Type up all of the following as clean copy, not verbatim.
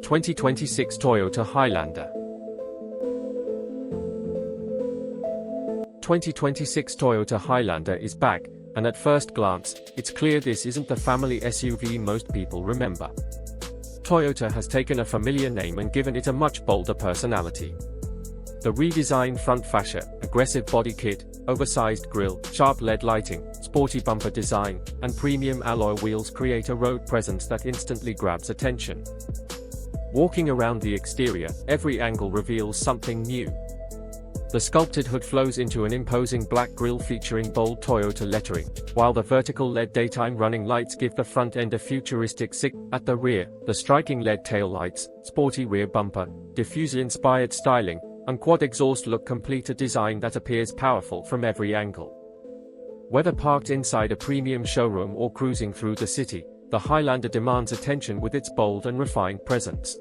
2026 Toyota Highlander. 2026 Toyota Highlander is back, and at first glance, it's clear this isn't the family SUV most people remember. Toyota has taken a familiar name and given it a much bolder personality. The redesigned front fascia, aggressive body kit, oversized grille, sharp LED lighting, sporty bumper design, and premium alloy wheels create a road presence that instantly grabs attention. Walking around the exterior, every angle reveals something new. The sculpted hood flows into an imposing black grille featuring bold Toyota lettering, while the vertical LED daytime running lights give the front end a futuristic signature. At the rear, the striking LED taillights, sporty rear bumper, diffuser-inspired styling, and quad exhaust look complete a design that appears powerful from every angle. Whether parked inside a premium showroom or cruising through the city, the Highlander demands attention with its bold and refined presence.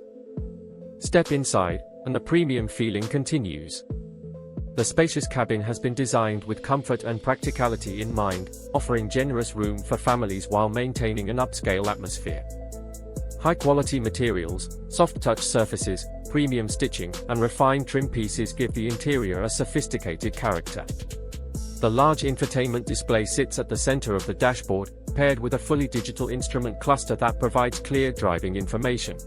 Step inside, and the premium feeling continues. The spacious cabin has been designed with comfort and practicality in mind, offering generous room for families while maintaining an upscale atmosphere. High-quality materials, soft-touch surfaces, premium stitching, and refined trim pieces give the interior a sophisticated character. The large infotainment display sits at the center of the dashboard, paired with a fully digital instrument cluster that provides clear driving information.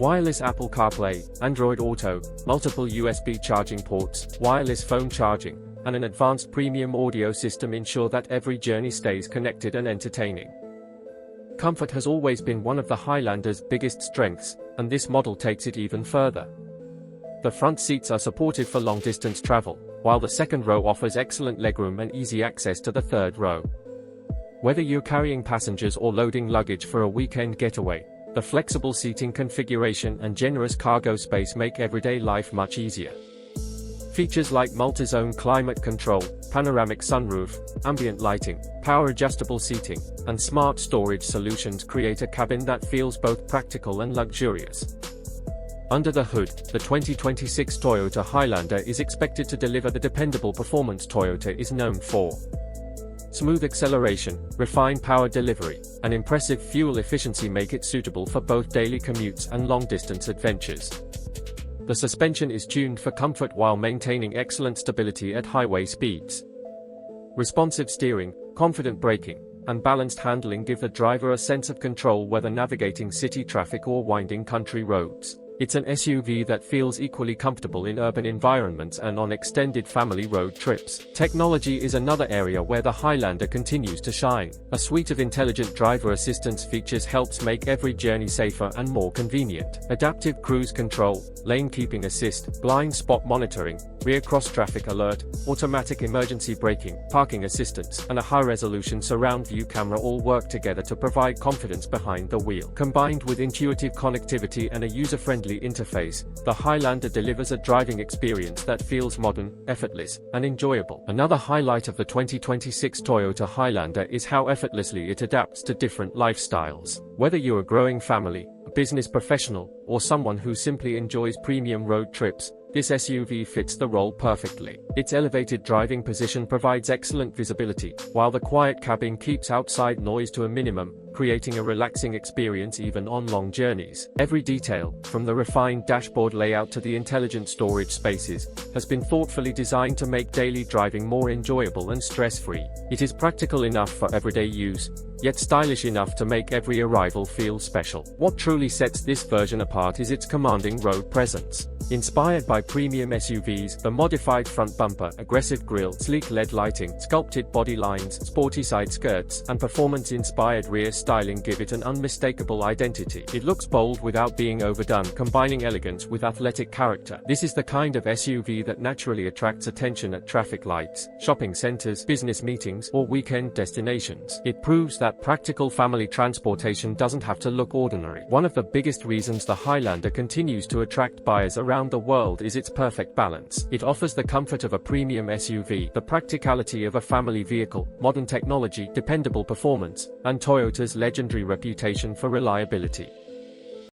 Wireless Apple CarPlay, Android Auto, multiple USB charging ports, wireless phone charging, and an advanced premium audio system ensure that every journey stays connected and entertaining. Comfort has always been one of the Highlander's biggest strengths, and this model takes it even further. The front seats are supportive for long-distance travel, while the second row offers excellent legroom and easy access to the third row. Whether you're carrying passengers or loading luggage for a weekend getaway, the flexible seating configuration and generous cargo space make everyday life much easier. Features like multi-zone climate control, panoramic sunroof, ambient lighting, power-adjustable seating, and smart storage solutions create a cabin that feels both practical and luxurious. Under the hood, the 2026 Toyota Highlander is expected to deliver the dependable performance Toyota is known for. Smooth acceleration, refined power delivery, and impressive fuel efficiency make it suitable for both daily commutes and long-distance adventures. The suspension is tuned for comfort while maintaining excellent stability at highway speeds. Responsive steering, confident braking, and balanced handling give the driver a sense of control whether navigating city traffic or winding country roads. It's an SUV that feels equally comfortable in urban environments and on extended family road trips. Technology is another area where the Highlander continues to shine. A suite of intelligent driver assistance features helps make every journey safer and more convenient. Adaptive cruise control, lane keeping assist, blind spot monitoring, rear cross-traffic alert, automatic emergency braking, parking assistance, and a high-resolution surround view camera all work together to provide confidence behind the wheel. Combined with intuitive connectivity and a user-friendly interface, the Highlander delivers a driving experience that feels modern, effortless, and enjoyable. Another highlight of the 2026 Toyota Highlander is how effortlessly it adapts to different lifestyles. Whether you're a growing family, a business professional, or someone who simply enjoys premium road trips, this SUV fits the role perfectly. Its elevated driving position provides excellent visibility, while the quiet cabin keeps outside noise to a minimum, creating a relaxing experience even on long journeys. Every detail, from the refined dashboard layout to the intelligent storage spaces, has been thoughtfully designed to make daily driving more enjoyable and stress-free. It is practical enough for everyday use, yet stylish enough to make every arrival feel special. What truly sets this version apart is its commanding road presence. Inspired by premium SUVs, the modified front bumper, aggressive grille, sleek LED lighting, sculpted body lines, sporty side skirts, and performance-inspired rear styling give it an unmistakable identity. It looks bold without being overdone, combining elegance with athletic character. This is the kind of SUV that naturally attracts attention at traffic lights, shopping centers, business meetings, or weekend destinations. It proves that practical family transportation doesn't have to look ordinary. One of the biggest reasons the Highlander continues to attract buyers around the world is its perfect balance. It offers the comfort of a premium SUV, the practicality of a family vehicle, modern technology, dependable performance, and Toyota's legendary reputation for reliability.